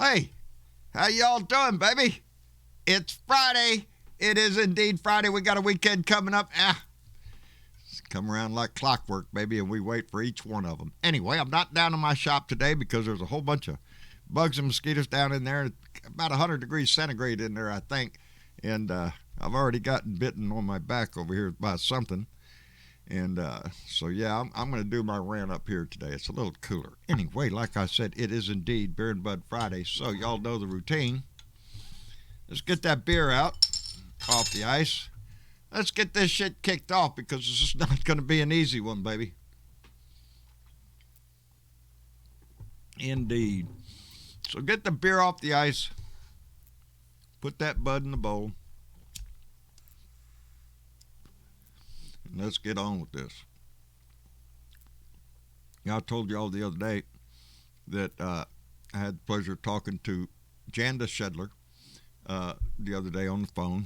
Hey, how y'all doing, baby? It's Friday. It is indeed Friday. We got a weekend coming up. It's come around like clockwork, baby, and we wait for each one of them. Anyway, I'm not down in my shop today because there's a whole bunch of bugs and mosquitoes down in there. About 100 degrees centigrade in there, I think. And I've already gotten bitten on my back over here by something. And so, yeah, I'm going to do my rant up here today. It's a little cooler. Anyway, like I said, it is indeed Beer and Bud Friday, so y'all know the routine. Let's get that beer out off the ice. Let's get this shit kicked off because this is not going to be an easy one, baby. Indeed. So get the beer off the ice. Put that bud in the bowl. Let's get on with this. I told y'all the other day that I had the pleasure of talking to Janda Shedler the other day on the phone.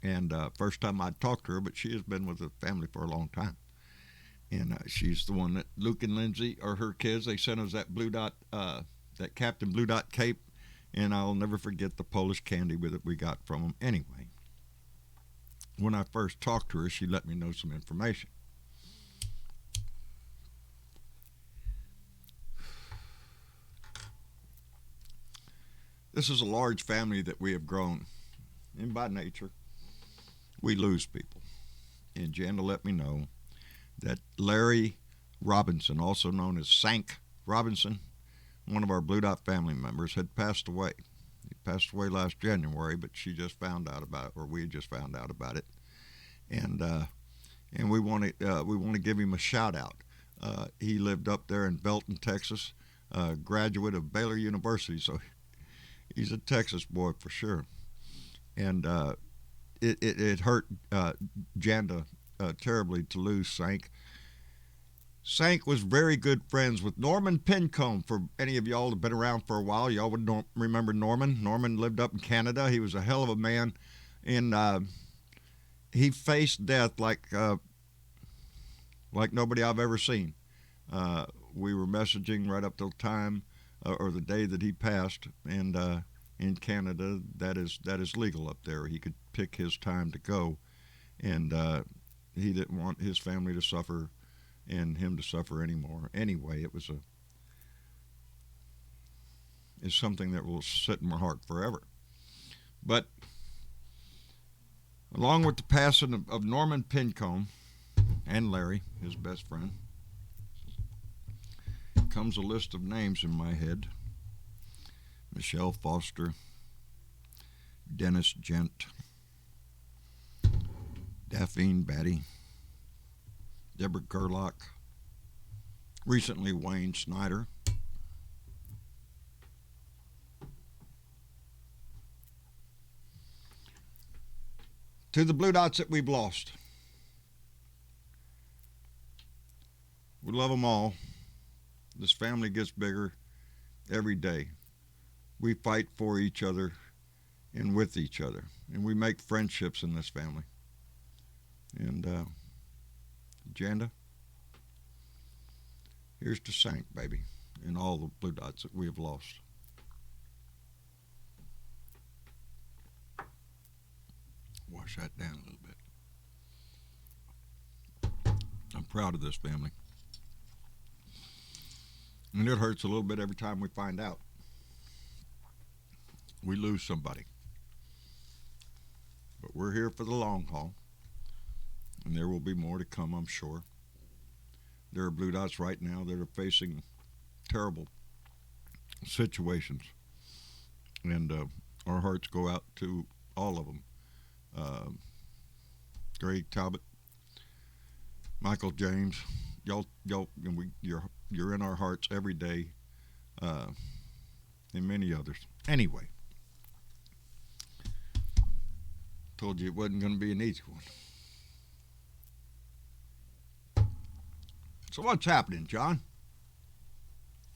And first time I talked to her, but she has been with the family for a long time. And she's the one that Luke and Lindsay are her kids. They sent us that Blue Dot, that Captain Blue Dot cape. And I'll never forget the Polish candy with it we got from them. Anyway, when I first talked to her, she let me know some information. This is a large family that we have grown, and by nature, we lose people. And Jana let me know that Larry Robinson, also known as Sank Robinson, one of our Blue Dot family members, had passed away. He passed away last January, but she just found out about it, or we just found out about it. And we want to give him a shout out. He lived up there in Belton, Texas, graduate of Baylor University, so he's a Texas boy for sure. And it hurt Janda terribly to lose Sank. Sank was very good friends with Norman Pincombe. For any of y'all that have been around for a while, y'all would remember Norman. Norman lived up in Canada. He was a hell of a man, and he faced death like nobody I've ever seen. We were messaging right up till time or the day that he passed, and in Canada that is legal up there. He could pick his time to go, and he didn't want his family to suffer and him to suffer anymore. Anyway, it's something that will sit in my heart forever. But along with the passing of Norman Pincombe and Larry, his best friend, comes a list of names in my head. Michelle Foster, Dennis Gent, Daphne Batty, Deborah Gerlach, recently Wayne Snyder, to the Blue Dots that we've lost. We love them all. This family gets bigger every day. We fight for each other and with each other, and we make friendships in this family. And Janda, here's to Sank, baby, and all the Blue Dots that we have lost. Wash that down a little bit. I'm proud of this family. And it hurts a little bit every time we find out we lose somebody. But we're here for the long haul. And there will be more to come, I'm sure. There are Blue Dots right now that are facing terrible situations. And our hearts go out to all of them. Greg Talbot, Michael James, y'all, you're in our hearts every day, and many others. Anyway, told you it wasn't going to be an easy one. So what's happening, John?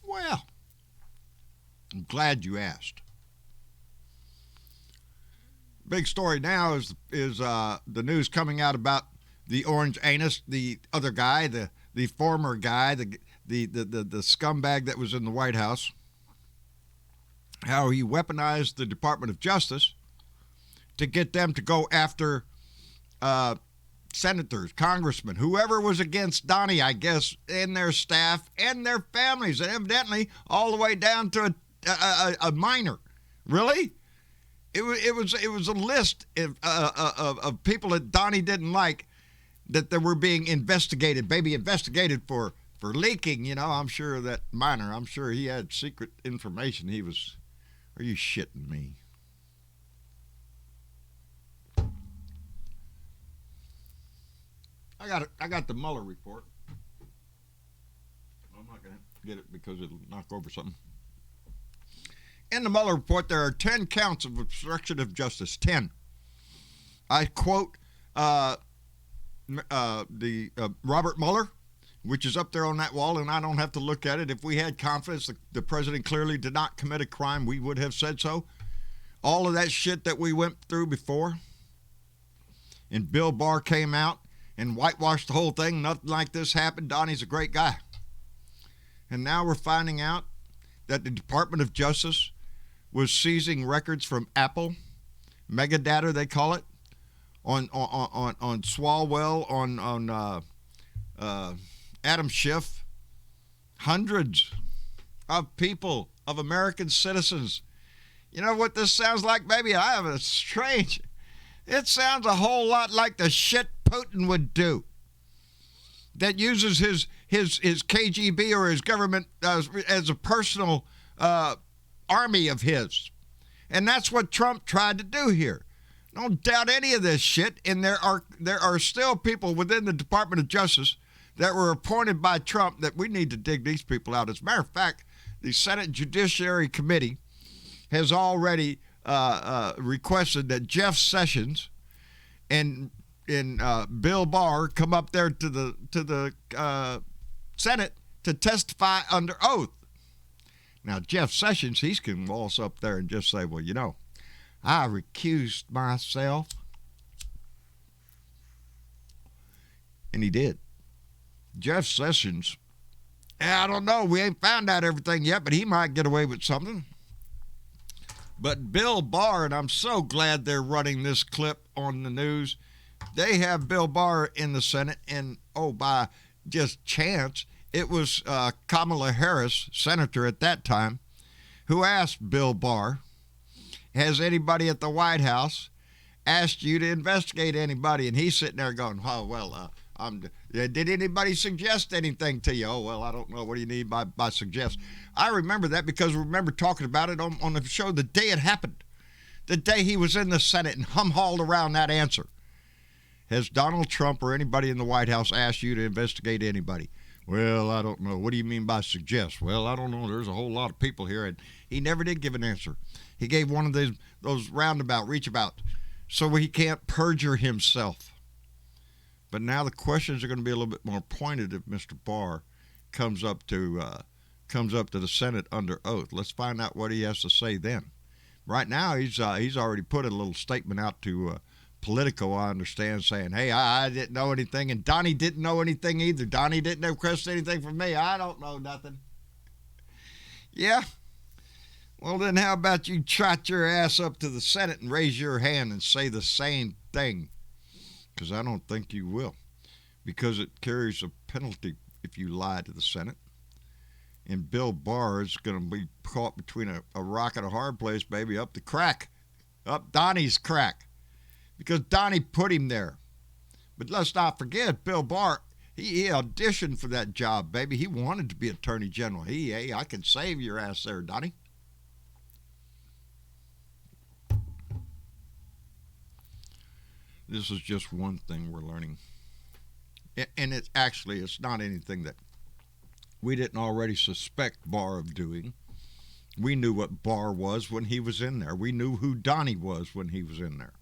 Well, I'm glad you asked. Big story now is the news coming out about the Orange Anus, the other guy, the former guy, the scumbag that was in the White House. how he weaponized the Department of Justice to get them to go after senators, congressmen, whoever was against Donnie, I guess, and their staff and their families, and evidently all the way down to a minor. Really? It was a list of people that Donnie didn't like that they were being investigated, maybe investigated for leaking. You know, I'm sure that minor, I'm sure he had secret information. He was, are you shitting me? I got the Mueller report. I'm not going to get it because it'll knock over something. In the Mueller report, there are 10 counts of obstruction of justice. 10. I quote Robert Mueller, which is up there on that wall, and I don't have to look at it. If we had confidence that the president clearly did not commit a crime, we would have said so. All of that shit that we went through before, and Bill Barr came out and whitewashed the whole thing. Nothing like this happened. Donnie's a great guy. And now we're finding out that the Department of Justice was seizing records from Apple, megadata they call it, on Swalwell, on Adam Schiff. Hundreds of people, of American citizens. You know what this sounds like, baby? I have a strange... It sounds a whole lot like the shit Putin would do. That uses his KGB or his government as a personal army of his. And that's what Trump tried to do here. Don't doubt any of this shit. And there are still people within the Department of Justice that were appointed by Trump that we need to dig these people out. As a matter of fact, the Senate Judiciary Committee has already requested that Jeff Sessions and Bill Barr come up there to the Senate to testify under oath. Now, Jeff Sessions, he can waltz up there and just say, well, you know, I recused myself. And he did. Jeff Sessions, I don't know, we ain't found out everything yet, but he might get away with something. But Bill Barr, and I'm so glad they're running this clip on the news, they have Bill Barr in the Senate, and by just chance, it was Kamala Harris, senator at that time, who asked Bill Barr, has anybody at the White House asked you to investigate anybody? And he's sitting there going, oh, well, did anybody suggest anything to you? Oh, well, I don't know. What do you need by suggest? I remember that because we remember talking about it on the show the day it happened, the day he was in the Senate and hum-hauled around that answer. Has Donald Trump or anybody in the White House asked you to investigate anybody? Well, I don't know. What do you mean by suggest? Well, I don't know. There's a whole lot of people here. And he never did give an answer. He gave one of those roundabout, reach-about, so he can't perjure himself. But now the questions are going to be a little bit more pointed if Mr. Barr comes up to the Senate under oath. Let's find out what he has to say then. Right now, he's already put a little statement out to Politico, I understand, saying, hey, I didn't know anything, and Donnie didn't know anything either. Donnie didn't request anything from me. I don't know nothing. Yeah? Well, then how about you trot your ass up to the Senate and raise your hand and say the same thing? Because I don't think you will. Because it carries a penalty if you lie to the Senate. And Bill Barr is going to be caught between a rock and a hard place, baby, up the crack. Up Donnie's crack. Because Donnie put him there. But let's not forget, Bill Barr, he auditioned for that job, baby. He wanted to be Attorney General. Hey, I can save your ass there, Donnie. This is just one thing we're learning. And it's not anything that we didn't already suspect Barr of doing. We knew what Barr was when he was in there. We knew who Donnie was when he was in there.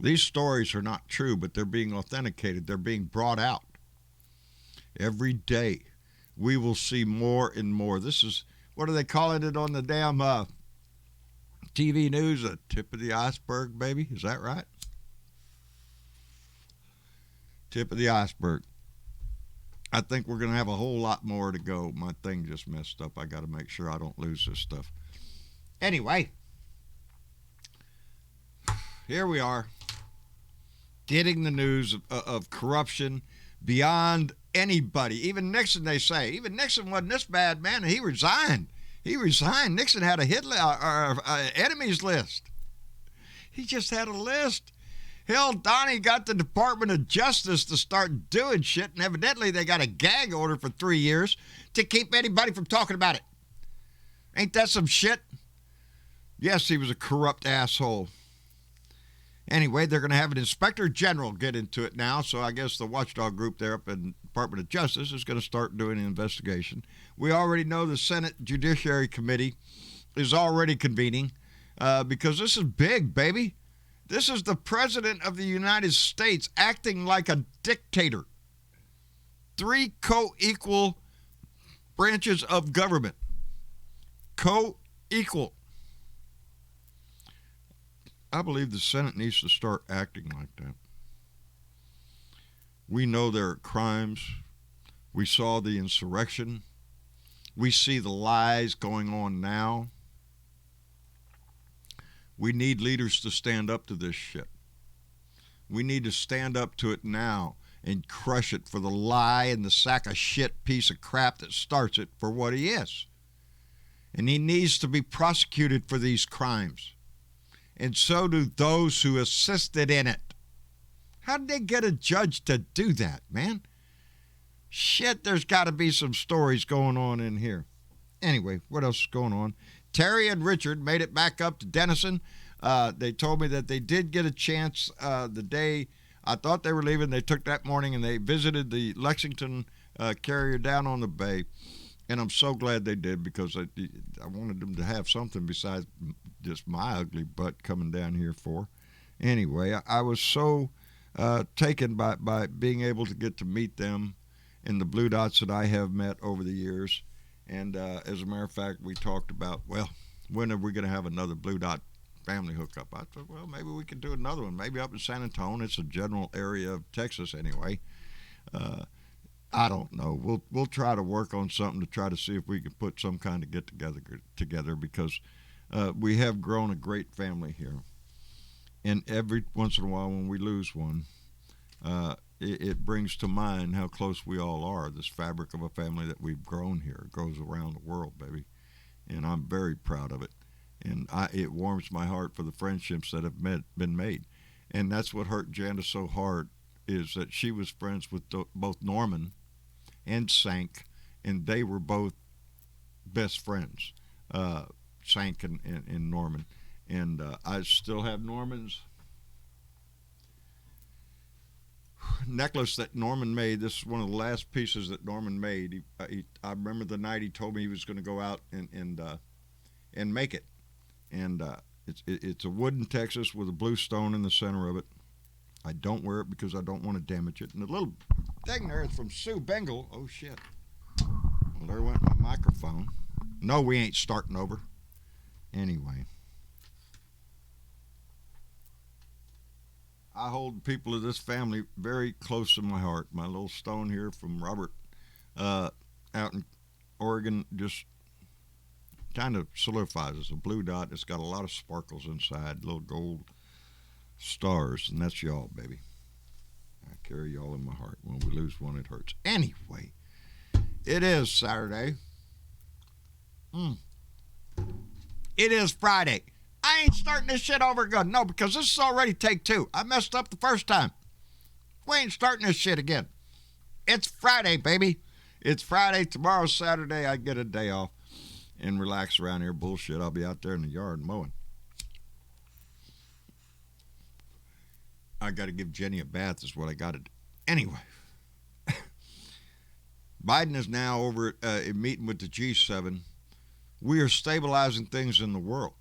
These stories are not true, but they're being authenticated. They're being brought out. Every day, we will see more and more. This is, what are they calling it on the damn TV news? A tip of the iceberg, baby? Is that right? Tip of the iceberg. I think we're going to have a whole lot more to go. My thing just messed up. I got to make sure I don't lose this stuff. Anyway, here we are, getting the news of corruption beyond anybody. Even Nixon, they say. Even Nixon wasn't this bad, man. He resigned. He resigned. Nixon had a enemies list. He just had a list. Hell, Donnie got the Department of Justice to start doing shit, and evidently they got a gag order for 3 years to keep anybody from talking about it. Ain't that some shit? Yes, he was a corrupt asshole. Anyway, they're going to have an inspector general get into it now, so I guess the watchdog group there up in the Department of Justice is going to start doing an investigation. We already know the Senate Judiciary Committee is already convening because this is big, baby. This is the President of the United States acting like a dictator. 3 co-equal branches of government. Co-equal. I believe the Senate needs to start acting like that. We know there are crimes. We saw the insurrection. We see the lies going on now. We need leaders to stand up to this shit. We need to stand up to it now and crush it for the lie and the sack of shit piece of crap that starts it for what he is. And he needs to be prosecuted for these crimes. And so do those who assisted in it. How did they get a judge to do that, man? Shit, there's got to be some stories going on in here. Anyway, what else is going on? Terry and Richard made it back up to Denison. They told me that they did get a chance the day I thought they were leaving. They took that morning and they visited the Lexington carrier down on the bay. And I'm so glad they did because I wanted them to have something besides just my ugly butt coming down here for. Anyway, I was so taken by being able to get to meet them and the Blue Dots that I have met over the years. And as a matter of fact, we talked about, well, when are we going to have another Blue Dot family hookup? I thought, well, maybe we could do another one. Maybe up in San Antonio. It's a general area of Texas anyway. I don't know. We'll try to work on something to try to see if we can put some kind of get together because we have grown a great family here. And every once in a while when we lose one, it brings to mind how close we all are. This fabric of a family that we've grown here. It goes around the world, baby. And I'm very proud of it. And it warms my heart for the friendships that have been made. And that's what hurt Janda so hard, is that she was friends with both Norman and Sank, and they were both best friends, Sank and Norman. And I still have Norman's necklace that Norman made. This is one of the last pieces that Norman made. I remember the night he told me he was going to go out and make it. And it's a wooden Texas with a blue stone in the center of it. I don't wear it because I don't want to damage it. And the little thing there is from Sue Bengal. Oh, shit. Well, there went my microphone. No, we ain't starting over. Anyway. I hold the people of this family very close to my heart. My little stone here from Robert out in Oregon just kind of solidifies. It's a blue dot. It's got a lot of sparkles inside, little gold stars, and that's y'all, baby. I carry y'all in my heart. When we lose one, it hurts. Anyway, it is Saturday. It is Friday. I ain't starting this shit over again. No, because this is already take 2. I messed up the first time. We ain't starting this shit again. It's Friday, baby. It's Friday. Tomorrow's Saturday. I get a day off and relax around here. Bullshit. I'll be out there in the yard mowing. I got to give Jenny a bath is what I got to do. Anyway, Biden is now over at a meeting with the G7. We are stabilizing things in the world.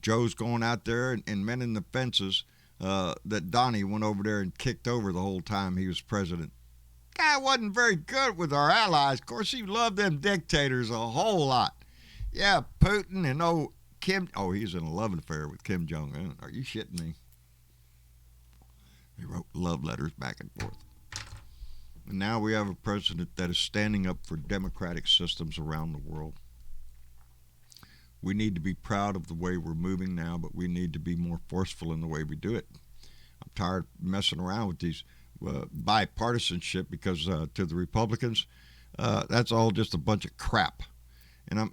Joe's going out there and mending the fences that Donnie went over there and kicked over the whole time he was president. Guy wasn't very good with our allies. Of course, he loved them dictators a whole lot. Yeah, Putin and Kim. Oh, he's in a love affair with Kim Jong-un. Are you shitting me? They wrote love letters back and forth. And now we have a president that is standing up for democratic systems around the world. We need to be proud of the way we're moving now, but we need to be more forceful in the way we do it. I'm tired of messing around with these bipartisanship because to the Republicans, that's all just a bunch of crap. And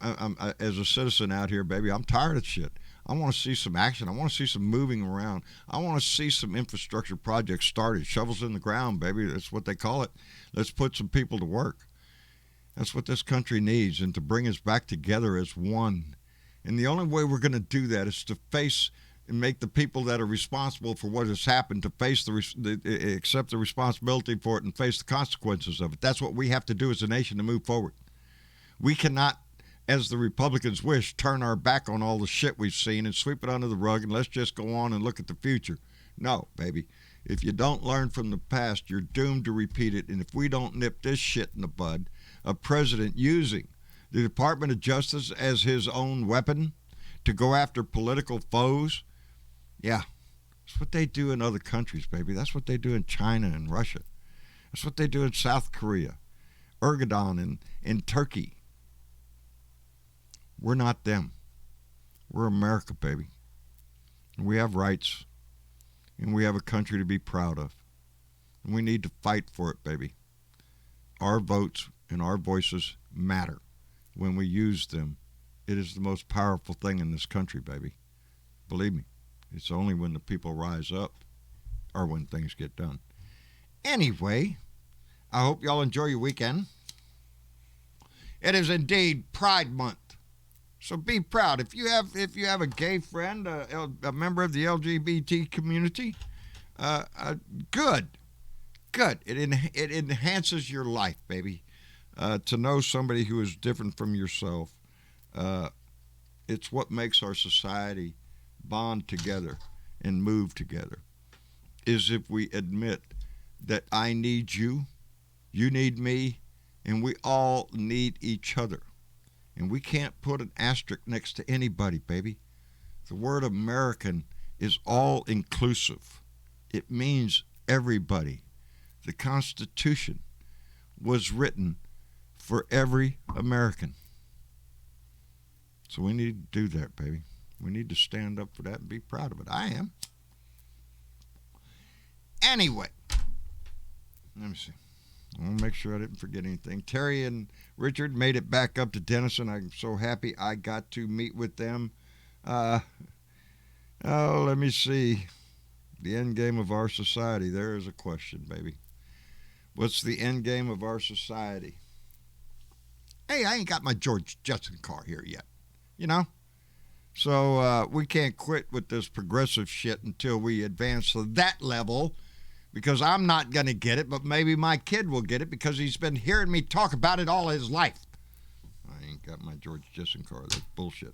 as a citizen out here, baby, I'm tired of shit. I want to see some action. I want to see some moving around. I want to see some infrastructure projects started. Shovels in the ground, baby. That's what they call it. Let's put some people to work. That's what this country needs, and to bring us back together as one. And the only way we're going to do that is to face and make the people that are responsible for what has happened to face accept the responsibility for it and face the consequences of it. That's what we have to do as a nation to move forward. We cannot, as the Republicans wish, turn our back on all the shit we've seen and sweep it under the rug and let's just go on and look at the future. No, baby. If you don't learn from the past, you're doomed to repeat it. And if we don't nip this shit in the bud, a president using the Department of Justice as his own weapon to go after political foes, yeah, that's what they do in other countries, baby. That's what they do in China and Russia. That's what they do in South Korea, Erdogan in Turkey. We're not them. We're America, baby. And we have rights, and we have a country to be proud of. And we need to fight for it, baby. Our votes and our voices matter. When we use them, it is the most powerful thing in this country, baby. Believe me, it's only when the people rise up or when things get done. Anyway, I hope y'all enjoy your weekend. It is indeed Pride Month, so be proud. If you have a gay friend, a member of the LGBT community, good. It enhances your life, baby. To know somebody who is different from yourself, it's what makes our society bond together and move together, is if we admit that I need you, you need me, and we all need each other. And we can't put an asterisk next to anybody, baby. The word American is all inclusive. It means everybody. The Constitution was written for every American. So we need to do that, baby. We need to stand up for that and be proud of it. I am. Anyway, let me see. I want to make sure I didn't forget anything. Terry and Richard made it back up to Denison. I'm so happy I got to meet with them. Let me see. The end game of our society. There is a question, baby. What's the end game of our society? Hey, I ain't got my George Jetson car here yet, you know? So we can't quit with this progressive shit until we advance to that level, because I'm not going to get it, but maybe my kid will get it because he's been hearing me talk about it all his life. I ain't got my George Jetson car. That's bullshit.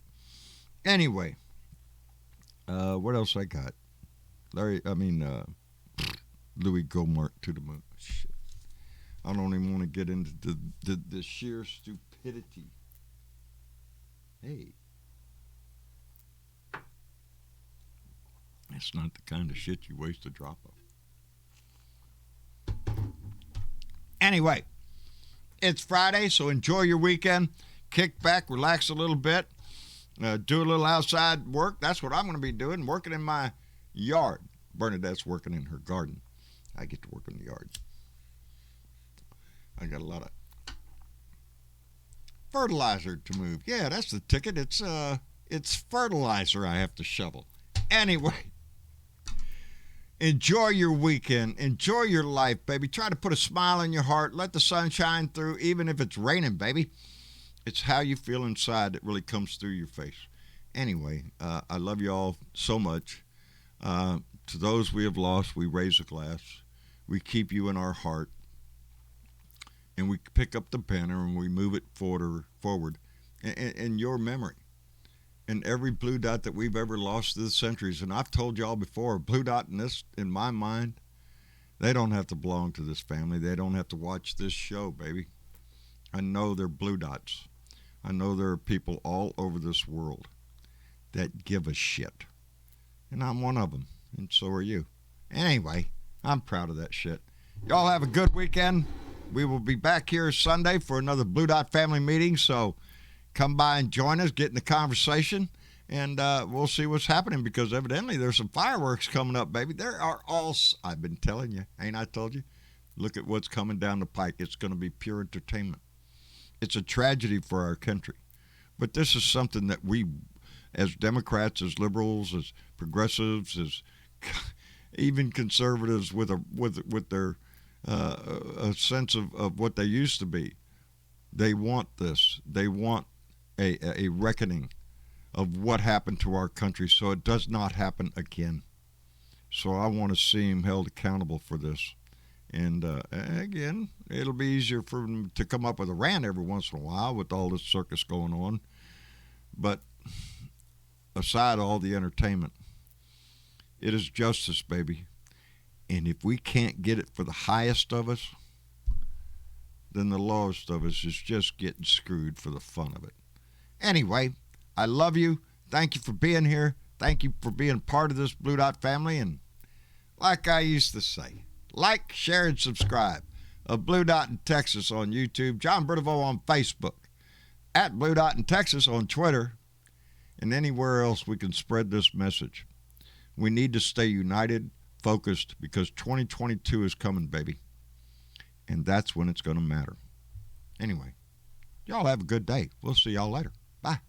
Anyway, what else I got? Louis Gohmert to the moon. Shit. I don't even want to get into the sheer stupidity. Hey. That's not the kind of shit you waste a drop of. Anyway, it's Friday, so enjoy your weekend. Kick back, relax a little bit. Do a little outside work. That's what I'm going to be doing, working in my yard. Bernadette's working in her garden. I get to work in the yard. I got a lot of fertilizer to move. Yeah, that's the ticket. It's fertilizer I have to shovel. Anyway, enjoy your weekend. Enjoy your life, baby. Try to put a smile on your heart. Let the sun shine through, even if it's raining, baby. It's how you feel inside that really comes through your face. Anyway, I love you all so much. To those we have lost, we raise a glass. We keep you in our heart. And we pick up the banner and we move it forward in your memory. And every blue dot that we've ever lost through the centuries, and I've told y'all before, a blue dot in my mind, they don't have to belong to this family. They don't have to watch this show, baby. I know they're blue dots. I know there are people all over this world that give a shit. And I'm one of them, and so are you. Anyway, I'm proud of that shit. Y'all have a good weekend. We will be back here Sunday for another Blue Dot family meeting, so come by and join us, get in the conversation, and we'll see what's happening, because evidently there's some fireworks coming up, baby. There are all, I've been telling you, ain't I told you? Look at what's coming down the pike. It's going to be pure entertainment. It's a tragedy for our country. But this is something that we, as Democrats, as liberals, as progressives, as even conservatives with their a sense of what they used to be, they want this. They want a reckoning of what happened to our country so it does not happen again. So I want to see him held accountable for this. And again, it'll be easier for them to come up with a rant every once in a while with all this circus going on. But aside all the entertainment, it is justice, baby. And if we can't get it for the highest of us, then the lowest of us is just getting screwed for the fun of it. Anyway, I love you. Thank you for being here. Thank you for being part of this Blue Dot family. And like I used to say, like, share, and subscribe of Blue Dot in Texas on YouTube, John Bertavoe on Facebook, at Blue Dot in Texas on Twitter, and anywhere else we can spread this message. We need to stay united, focused, because 2022 is coming, baby. And that's when it's going to matter. Anyway, y'all have a good day. We'll see y'all later. Bye.